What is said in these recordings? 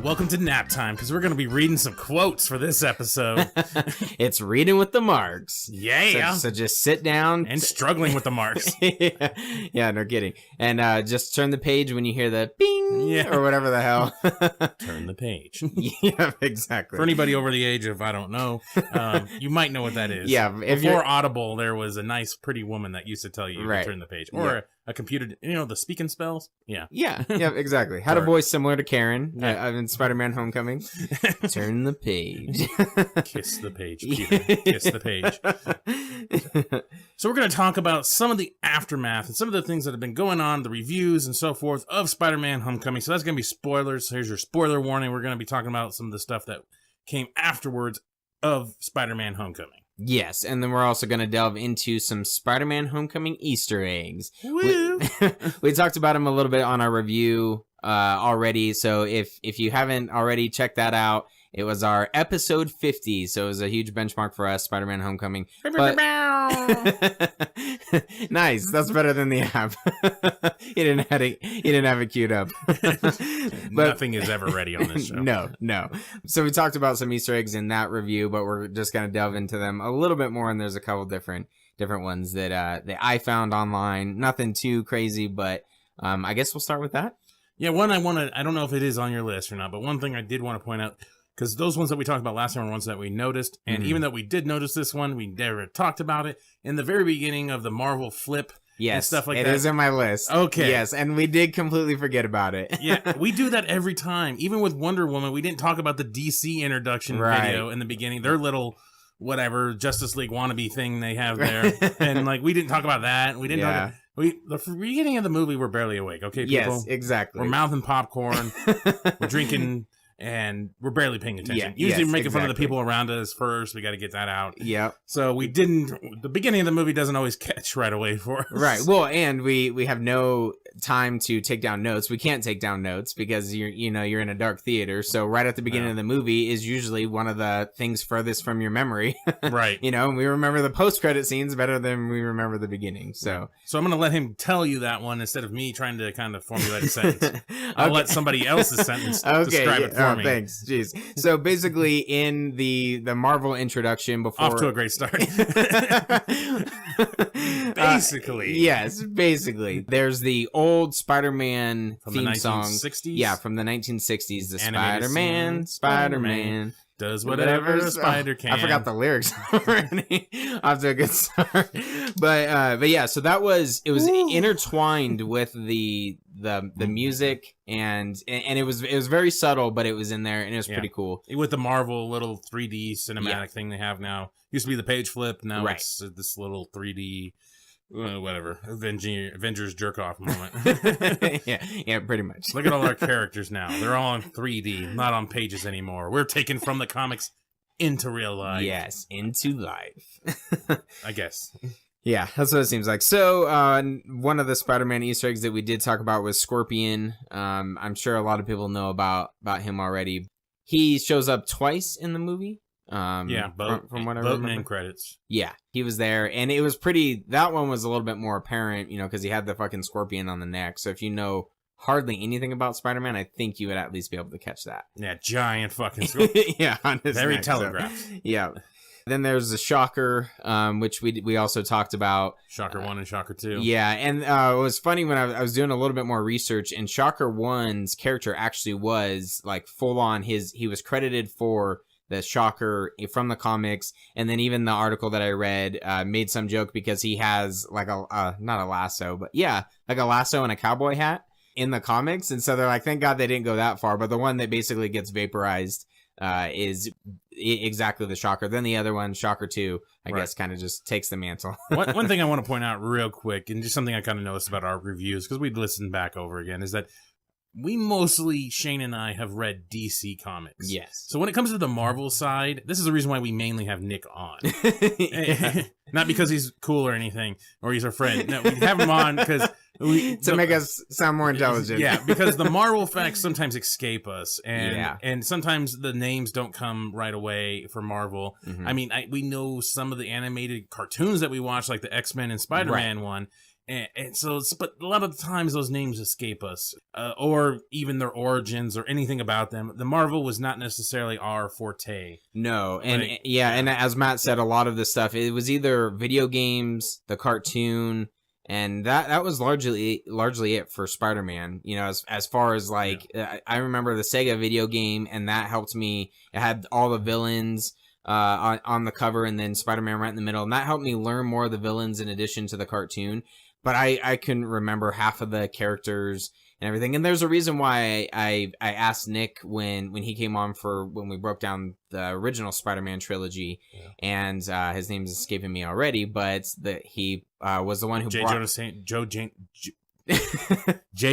welcome to nap time, because we're going to be reading some quotes for this episode. It's reading with the marks. Yeah. So just sit down. And struggling with the marks. Yeah, no kidding. And just turn the page when you hear the bing or whatever the hell. Turn the page. Yeah, exactly. For anybody over the age of, I don't know, you might know what that is. Yeah. If Before Audible, there was a nice, pretty woman that used to tell you Right. to turn the page. Or a computer, the speaking spells? Yeah. Yeah, exactly. Had a voice similar to Karen in Spider-Man Homecoming. Turn the page. Kiss the page, Peter. Kiss the page. So we're going to talk about some of the aftermath and some of the things that have been going on, the reviews and so forth of Spider-Man Homecoming. So that's going to be spoilers. Here's your spoiler warning. We're going to be talking about some of the stuff that came afterwards of Spider-Man Homecoming. Yes, and then we're also going to delve into some Spider-Man Homecoming Easter eggs. Woo! We talked about them a little bit on our review already, so if you haven't already checked that out, it was our episode 50, so it was a huge benchmark for us, Spider-Man Homecoming. But... Nice, that's better than the app. He didn't have it queued up. Nothing is ever ready on this show. No. So we talked about some Easter eggs in that review, but we're just going to delve into them a little bit more, and there's a couple different ones that I found online. Nothing too crazy, but I guess we'll start with that. Yeah, I don't know if it is on your list or not, but one thing I did want to point out, because those ones that we talked about last time were ones that we noticed, and even though we did notice this one, we never talked about it. In the very beginning of the Marvel flip and stuff like that. It is in my list. Okay. Yes, and we did completely forget about it. Yeah, we do that every time. Even with Wonder Woman, we didn't talk about the DC introduction video in the beginning. Their little, whatever, Justice League wannabe thing they have there. And, we didn't talk about that. We didn't talk the beginning of the movie, we're barely awake, okay, people? Yes, exactly. We're mouthing popcorn. We're drinking... And we're barely paying attention. Usually we're making fun of the people around us first. We got to get that out. Yep. So the beginning of the movie doesn't always catch right away for us. Right. Well, and we have no time to take down notes. We can't take down notes because you're in a dark theater. So right at the beginning of the movie is usually one of the things furthest from your memory. Right. And we remember the post-credit scenes better than we remember the beginning. So I'm going to let him tell you that one instead of me trying to kind of formulate a sentence. I'll let somebody else's sentence describe it for me. Thanks. Jeez. So basically in the Marvel introduction before... Off to a great start. Basically. Yes, basically. There's the old Spider-Man from theme the 1960s? song. Yeah, from the 1960s. The Animated Spider-Man does whatever a spider can. I forgot the lyrics already. Off to a good start. But yeah, so it was intertwined with the music and it was very subtle, but it was in there and it was pretty cool. With the Marvel little 3D cinematic thing they have now. Used to be the page flip, now it's this little 3D whatever, Avengers jerk off moment. yeah, pretty much. Look at all our characters now. They're all on 3D, not on pages anymore. We're taken from the comics into real life. Yes, into life. I guess. Yeah, that's what it seems like. So, one of the Spider-Man Easter eggs that we did talk about was Scorpion. I'm sure a lot of people know about him already. He shows up twice in the movie. From what I remember. And credits. Yeah, he was there, and it was that one was a little bit more apparent, because he had the fucking scorpion on the neck. So if you know hardly anything about Spider-Man, I think you would at least be able to catch that. Yeah, giant fucking scorpion. Yeah, on his very neck, telegraphed. So, yeah. Then there's the Shocker, which we also talked about. Shocker 1 and Shocker 2. Yeah, and it was funny when I was doing a little bit more research, and Shocker 1's character actually was full on he was credited for the Shocker from the comics, and then even the article that I read made some joke because he has not a lasso, but a lasso and a cowboy hat in the comics, and so they're like, thank God they didn't go that far, but the one that basically gets vaporized is exactly the Shocker. Then the other one, Shocker 2, I guess kind of just takes the mantle. One thing I want to point out real quick, and just something I kind of noticed about our reviews, because we'd listened back over again, is that we mostly, Shane and I, have read DC comics. Yes. So when it comes to the Marvel side, this is the reason why we mainly have Nick on. Not because he's cool or anything, or he's our friend. No, we have him on because... to make us sound more intelligent. Yeah, because the Marvel facts sometimes escape us, and sometimes the names don't come right away for Marvel. Mm-hmm. I mean, we know some of the animated cartoons that we watch, like the X-Men and Spider-Man one, And so, but a lot of the times those names escape us, or even their origins or anything about them. The Marvel was not necessarily our forte. No, and Like, and as Matt said, a lot of the stuff, it was either video games, the cartoon, and that was largely it for Spider-Man. You know, as far as like, I remember the Sega video game, and that helped me. It had all the villains on the cover, and then Spider-Man right in the middle, and that helped me learn more of the villains in addition to the cartoon. But I couldn't remember half of the characters and everything. And there's a reason why I asked Nick when he came on for when we broke down the original Spider-Man trilogy, and his name's escaping me already, but he was the one who J.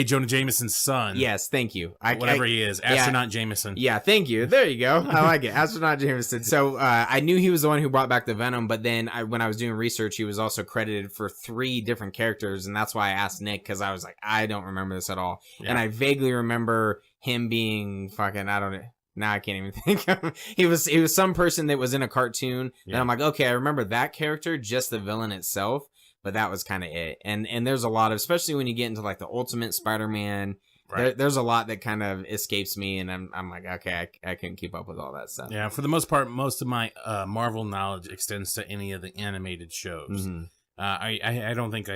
Jonah Jameson's son. Yes, thank you. Whatever he is, Astronaut Jameson. Yeah, thank you. There you go. I like it. Astronaut Jameson. So I knew he was the one who brought back the Venom, but then when I was doing research, he was also credited for 3 different characters, and that's why I asked Nick, because I was like, I don't remember this at all. Yeah. And I vaguely remember him being fucking, I don't know. Now I can't even think of he was some person that was in a cartoon. Yeah. And I'm like, okay, I remember that character, just the villain itself. But that was kind of it. And there's a lot of, especially when you get into like the Ultimate Spider-Man, right. There's a lot that kind of escapes me, and I'm like, okay, I couldn't keep up with all that stuff. Yeah, for the most part, most of my Marvel knowledge extends to any of the animated shows. Mm-hmm. I don't think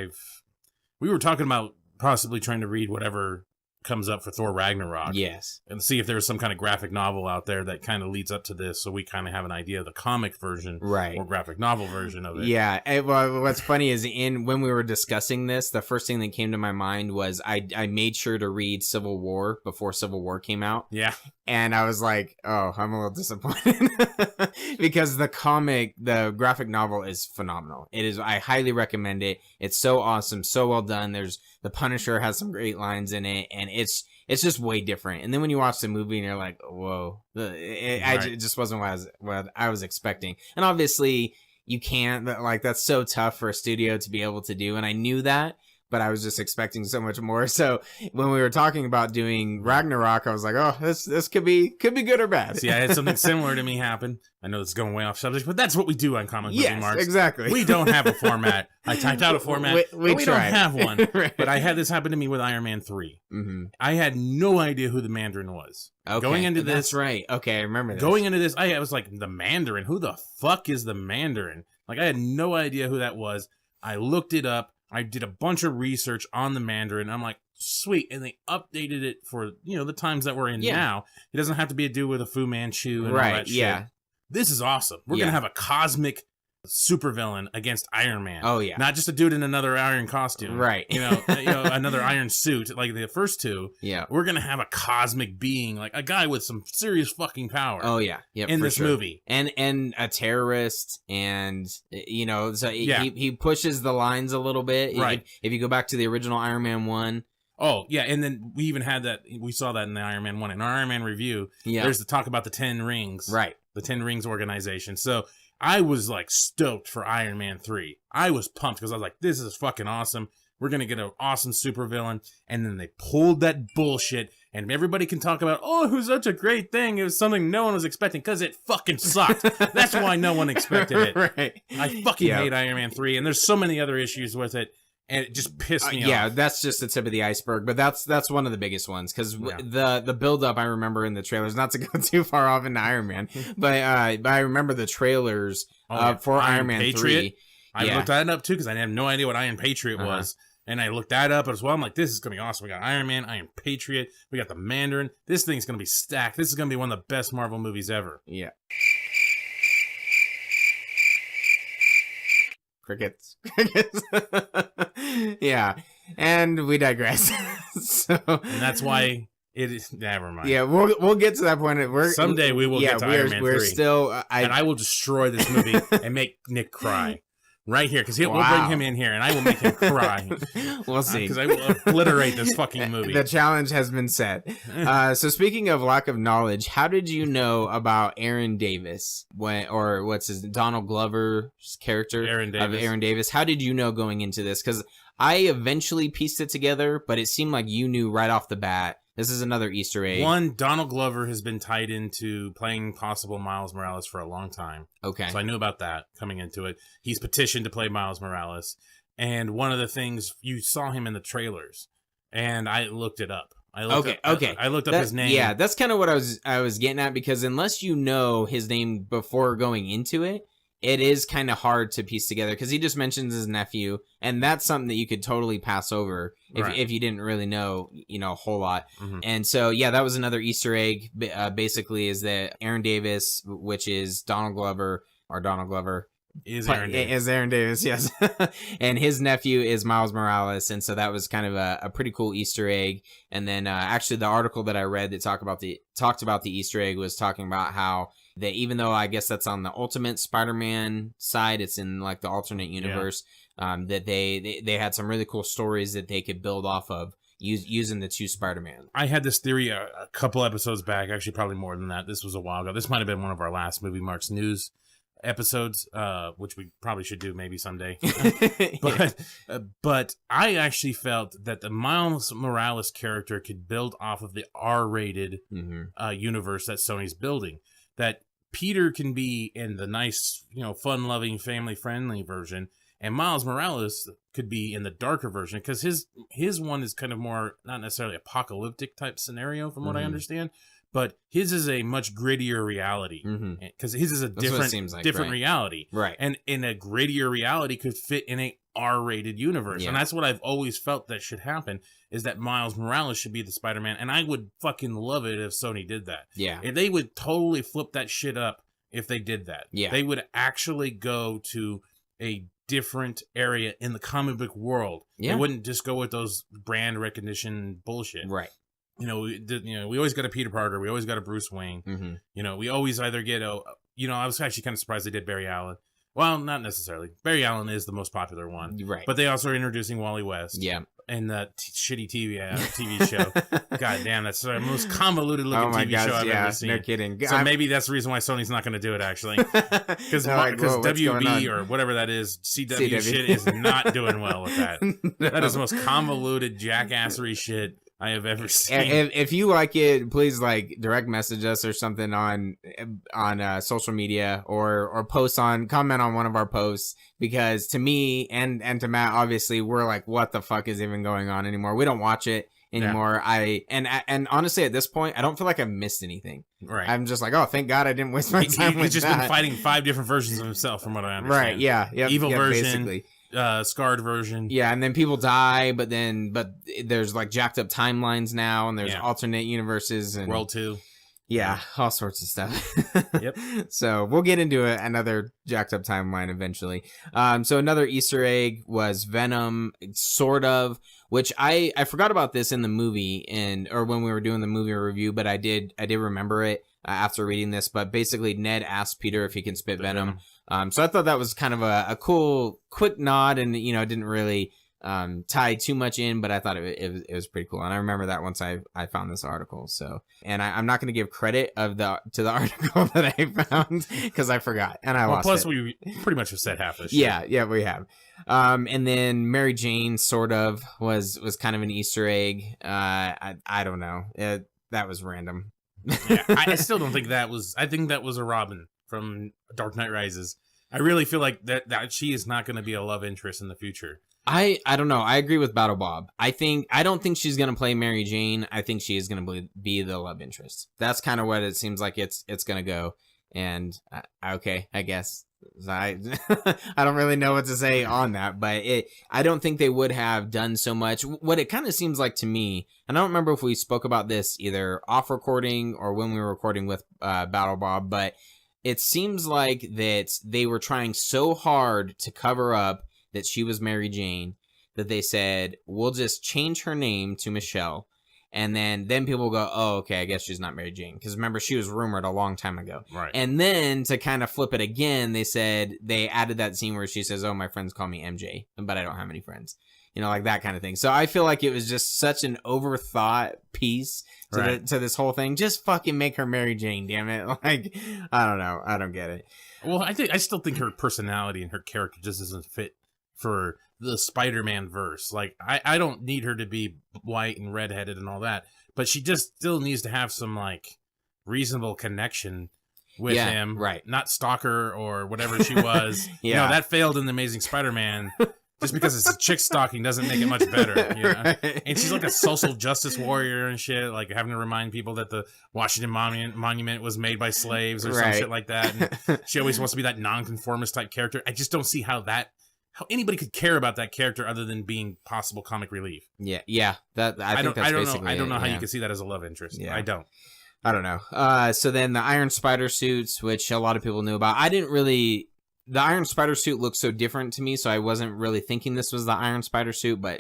we were talking about possibly trying to read whatever comes up for Thor Ragnarok. Yes. And see if there's some kind of graphic novel out there that kind of leads up to this, so we kind of have an idea of the comic version, right, or graphic novel version of it. Yeah. And, well, what's funny is when we were discussing this, the first thing that came to my mind was I made sure to read Civil War before Civil War came out. Yeah. And I was like, oh, I'm a little disappointed because the graphic novel is phenomenal. It is. I highly recommend it. It's so awesome, so well done. The Punisher has some great lines in it, and it's just way different. And then when you watch the movie, and you're like, whoa, it just wasn't what I was expecting. And obviously, you can't, like, that's so tough for a studio to be able to do. And I knew that, but I was just expecting so much more. So when we were talking about doing Ragnarok, I was like, oh, this could be good or bad. See, I had something similar to me happen. I know this is going way off subject, but that's what we do on Comic Movie Marks. Exactly. We don't have a format. I typed out a format, we don't have one. Right. But I had this happen to me with Iron Man 3. Mm-hmm. I had no idea who the Mandarin was. Okay. Going into this. That's right. Okay, I remember this. Going into this, I was like, the Mandarin? Who the fuck is the Mandarin? Like, I had no idea who that was. I looked it up. I did a bunch of research on the Mandarin. I'm like, sweet. And they updated it for, the times that we're in now. It doesn't have to be a dude with a Fu Manchu and all that shit. Yeah. This is awesome. We're going to have a cosmic supervillain against Iron Man. Oh, yeah. Not just a dude in another iron costume. Right. Another iron suit like the first two. Yeah. We're going to have a cosmic being, like a guy with some serious fucking power. Oh, yeah. Yep, in this movie. And a terrorist, and, so he pushes the lines a little bit. Right. If you go back to the original Iron Man 1. Oh, yeah, and then we even had that, we saw that in the Iron Man 1. In our Iron Man review, there's the talk about the 10 Rings. Right. The 10 Rings organization. So I was, like, stoked for Iron Man 3. I was pumped because I was like, this is fucking awesome. We're going to get an awesome supervillain. And then they pulled that bullshit, and everybody can talk about, oh, it was such a great thing. It was something no one was expecting because it fucking sucked. That's why no one expected it. Right. I fucking hate Iron Man 3, and there's so many other issues with it. And it just pissed me off. Yeah, that's just the tip of the iceberg, but that's one of the biggest ones because the build up I remember in the trailers. Not to go too far off into Iron Man, but I remember the trailers for Iron Man Patriot. 3. I looked that up too because I had no idea what Iron Patriot was, and I looked that up as well. I'm like, this is gonna be awesome. We got Iron Man, Iron Patriot, we got the Mandarin. This thing's gonna be stacked. This is gonna be one of the best Marvel movies ever. Yeah. Crickets. Yeah, and we digress. And that's why it is. Never mind. Yeah, we'll get to that point. Someday we will get to Iron Man 3. We're still, and I will destroy this movie and make Nick cry. Right here, because we'll bring him in here, and I will make him cry. We'll see. Because I will obliterate this fucking movie. The challenge has been set. So speaking of lack of knowledge, how did you know about Aaron Davis? What's his Donald Glover's character? Aaron Davis. How did you know going into this? Because I eventually pieced it together, but it seemed like you knew right off the bat. This is another Easter egg. One, Donald Glover has been tied into playing possible Miles Morales for a long time. Okay. So I knew about that coming into it. He's petitioned to play Miles Morales. And one of the things, you saw him in the trailers, and I looked it up. I Okay. looked up his name. Yeah, that's kind of what I was getting at, because unless you know his name before going into it, it is kind of hard to piece together, because he just mentions his nephew, and that's something that you could totally pass over if you didn't really know, a whole lot. Mhm. And so, yeah, that was another Easter egg, basically, is that Aaron Davis, which is Donald Glover, Is Aaron Davis. Is Aaron Davis, yes. And his nephew is Miles Morales, and so that was kind of a pretty cool Easter egg. And then actually the article that I read that talked about the Easter egg was talking about how that even though I guess that's on the Ultimate Spider-Man side, it's in like the alternate universe, that they had some really cool stories that they could build off of using the two Spider-Man. I had this theory a couple episodes back, actually probably more than that. This was a while ago. This might have been one of our last Movie Marks News episodes, which we probably should do maybe someday. But I actually felt that the Miles Morales character could build off of the R-rated universe that Sony's building. That Peter can be in the nice, fun-loving, family-friendly version, and Miles Morales could be in the darker version, because his one is kind of more, not necessarily apocalyptic type scenario from what I understand, but his is a much grittier reality, because his is a different reality, right? And in a grittier reality could fit in a R-rated universe, and that's what I've always felt that should happen, is that Miles Morales should be the Spider-Man, and I would fucking love it if Sony did that. Yeah, if they would totally flip that shit up if they did that. Yeah, they would actually go to a different area in the comic book world. They wouldn't just go with those brand recognition bullshit, right? We always got a Peter Parker, we always got a Bruce Wayne. We always either get I was actually kind of surprised they did Barry Allen. Well, not necessarily. Barry Allen is the most popular one, right? But they also are introducing Wally West, and that shitty TV show. God damn, that's the most convoluted looking TV show I've ever seen. No kidding. So maybe that's the reason why Sony's not going to do it, actually, because WB or whatever that is, CW shit is not doing well with that. That is the most convoluted jackassery shit I have ever seen. If you like it, please direct message us or something on social media, or comment on one of our posts, because to me and to Matt, obviously, we're like, what the fuck is even going on anymore? We don't watch it anymore. And honestly, at this point, I don't feel like I've missed anything. Right. I'm just like, oh, thank God I didn't waste my time with that. He's just been fighting 5 different versions of himself, from what I understand. Right. Yeah. Evil version. Basically. Scarred version, and then people die, but there's jacked up timelines now, and there's alternate universes and World 2, all sorts of stuff. Yep. So we'll get into another jacked up timeline eventually. So another Easter egg was Venom, sort of, which I forgot about this in the movie or when we were doing the movie review, but I did remember it after reading this. But basically, Ned asked Peter if he can spit venom. So I thought that was kind of a cool, quick nod, and it didn't really tie too much in, but I thought it was pretty cool, and I remember that once I found this article. So, and I'm not going to give credit to the article that I found, because I forgot and I lost it. Plus, we pretty much have said half of this shit. Yeah, we have. And then Mary Jane sort of was kind of an Easter egg. I don't know. That was random. I still don't think that was. I think that was a Robin from Dark Knight Rises. I really feel like that she is not going to be a love interest in the future. I don't know. I agree with Battle Bob. I don't think she's going to play Mary Jane. I think she is going to be the love interest. That's kind of what it seems like it's going to go. And okay, I guess. I don't really know what to say on that, but I don't think they would have done so much. What it kind of seems like to me, and I don't remember if we spoke about this either off recording or when we were recording with Battle Bob, but it seems like that they were trying so hard to cover up that she was Mary Jane that they said, we'll just change her name to Michelle. And then people go, oh, okay, I guess she's not Mary Jane. Because remember, she was rumored a long time ago. Right. And then to kind of flip it again, they added that scene where she says, oh, my friends call me MJ, but I don't have any friends. Like that kind of thing. So I feel like it was just such an overthought piece to this whole thing. Just fucking make her Mary Jane, damn it. I don't know. I don't get it. Well, I still think her personality and her character just doesn't fit for the Spider-Man verse. I don't need her to be white and redheaded and all that, but she just still needs to have some reasonable connection with him, right? Not stalker or whatever she was. That failed in the Amazing Spider-Man. Just because it's a chick stalking doesn't make it much better. You know? Right. And she's like a social justice warrior and shit, like having to remind people that the Washington Monument was made by slaves or some Right. shit like that. And she always wants to be that nonconformist type character. I just don't see how anybody could care about that character other than being possible comic relief. Yeah. That I think that's basically know. I don't know how it, you can see that as a love interest. Yeah. I don't. I don't know. So then the Iron Spider suits, which a lot of people knew about. The Iron Spider suit looked so different to me, so I wasn't really thinking this was the Iron Spider suit, but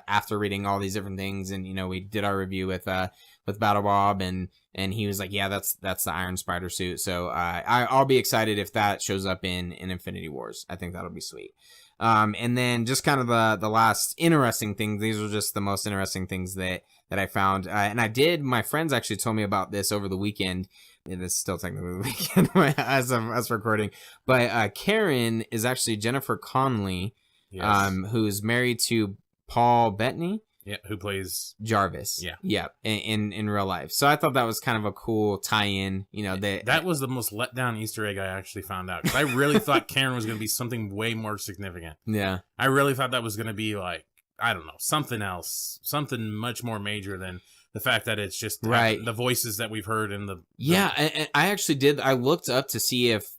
after reading all these different things, and we did our review with Battle Bob, and he was like, yeah, that's the Iron Spider suit. So I'll be excited if that shows up in Infinity Wars. I think that'll be sweet. And then just kind of the last interesting thing. These were just the most interesting things that I found. And my friends actually told me about this over the weekend. It is still technically the weekend as of recording. But Karen is actually Jennifer Connelly, Yes. who's married to Paul Bettany. Yeah, who plays Jarvis. Yeah. In real life. So I thought that was kind of a cool tie-in. that was the most let down Easter egg I actually found out. 'Cause I really thought Karen was going to be something way more significant. Yeah. I really thought that was going to be like, I don't know, something else, something much more major than the fact that it's just Right. the voices that we've heard in the Yeah, and I actually did. I looked up to see if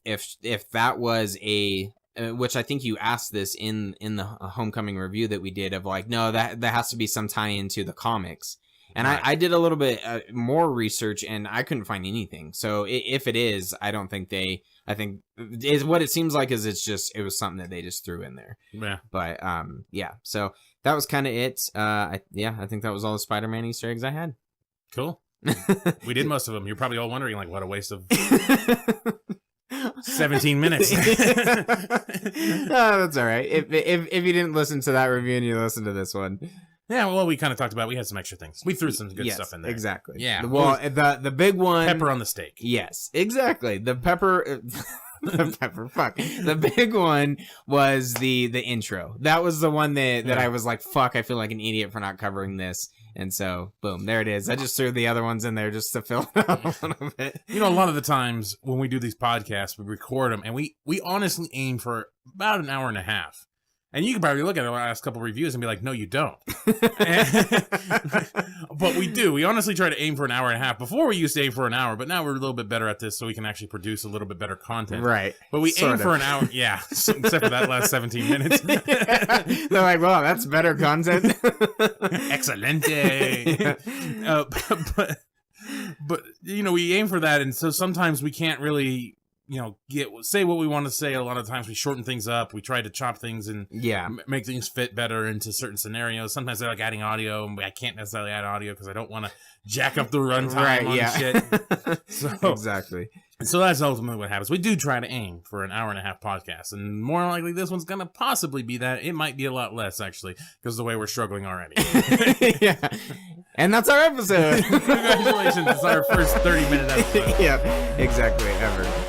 that was which I think you asked this in the Homecoming review that we did of like, no, that has to be some tie into the comics. And Right. I did a little bit more research and I couldn't find anything. So if it is, I don't think I think is what it seems like is it was something that they just threw in there. yeah. But yeah, so that was kind of it. I think that was all the Spider-Man Easter eggs I had. Cool. We did most of them. You're probably all wondering like, what a waste of 17 minutes. That's all right. If you didn't listen to that review and you listened to this one, Yeah, well, we kind of talked about. We had some extra things. We threw some good yes, stuff in there. exactly. Yeah. Well, the big one, Pepper on the steak. Yes, exactly. The pepper. The pepper. Fuck. The big one was the intro. That was the one that Yeah. I was like, fuck. I feel like an idiot for not covering this. And so, boom, there it is. I just threw the other ones in there just to fill it up a little bit. You know, a lot of the times when we do these podcasts, we record them, and we honestly aim for about an hour and a half. And you can probably look at the last couple reviews and be like, no, you don't. But we do. We honestly try to aim for an hour and a half. Before we used to aim for an hour, but now we're a little bit better at this so we can actually produce a little bit better content. Right. But we Sort aim of. for an hour. Yeah. Except for that last 17 minutes. They're like, well, that's better content. Excelente. But, you know, we aim for that. And so sometimes we can't really, you know, say what we want to say. A lot of times we shorten things up. We try to chop things and Yeah. make things fit better into certain scenarios. Sometimes I like adding audio, and I can't necessarily add audio because I don't want to jack up the runtime Right. on Yeah. shit. So, Exactly. so that's ultimately what happens. We do try to aim for an hour and a half podcast, and more likely this one's going to possibly be that. It might be a lot less, actually, because of the way we're struggling already. Yeah. And that's our episode. Congratulations. It's our first 30-minute episode. Yeah. Exactly. Ever.